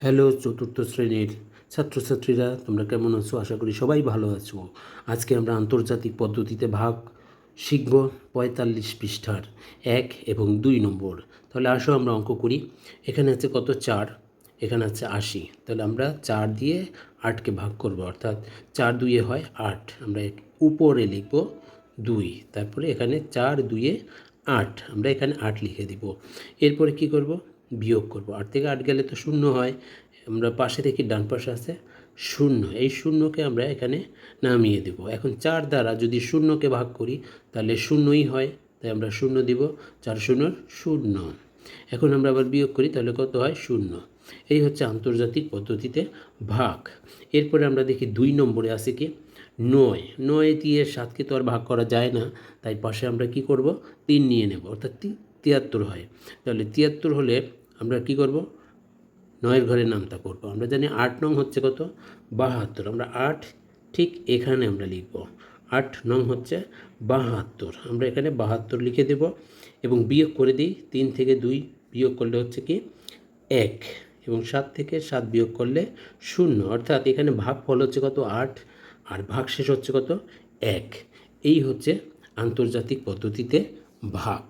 Hello চতুর্থ শ্রেণীর ছাত্রছাত্রীরা, তোমরা কেমন আছো? আশা করি সবাই ভালো আছো। আজকে আমরা আন্তর্জাতিক পদ্ধতিতে ভাগ শিখব ৪৫ পৃষ্ঠার ১ এবং ২ নম্বর। তাহলে আসো আমরা অঙ্ক করি। এখানে আছে কত? ৪, এখানে আছে ৮০। তাহলে আমরা ৪ দিয়ে ৮কে ভাগ করব, অর্থাৎ ৪ দুইয়ে হয় ৮। আমরা উপরে লিখব ২, তারপরে এখানে ৪ দুইয়ে ৮, আমরা এখানে ৮ লিখে দিব। এরপরে কি করব? বিয়োগ করব। ৮ থেকে ৮ গেলে তো শূন্য হয়। আমরা পাশে দেখি ডান পাশে আছে শূন্য, এই শূন্যকে আমরা এখানে নামিয়ে দেব। এখন ৪ দ্বারা যদি শূন্যকে ভাগ করি তাহলে শূন্যই হয়, তাই আমরা শূন্য দিব। ৪ শূন্যর শূন্য। এখন আমরা আবার বিয়োগ করি, তাহলে কত হয়? শূন্য। এই হচ্ছে আন্তর্জাতিক পদ্ধতিতে ভাগ। এরপরে আমরা দেখি ২ নম্বরে আছে কি? ৯। ৯ দিয়ে ৭কে তো আর ভাগ করা যায় না, তাই পাশে আমরা কি করব? ৩ নিয়ে নেব, অর্থাৎ ৭৩ হয়। তাহলে ৭৩ হলে আমরা কি করব? ৯-এর ঘরে নামতা করব। আমরা জানি ৮ নং হচ্ছে কত? ৭২। আমরা ৮ ঠিক এখানে আমরা লিখব। ৮ নং হচ্ছে ৭২। আমরা এখানে ৭২ লিখে দেব এবং বিয়োগ করে দিই। ৩ থেকে ২ বিয়োগ করলে হচ্ছে কি? ১, এবং ৭ থেকে ৭ বিয়োগ করলে ০। অর্থাৎ এখানে ভাগফল হচ্ছে কত? ৮, আর ভাগশেষ হচ্ছে কত? ১। এই হচ্ছে আন্তর্জাতিক পদ্ধতিতে ভাগ।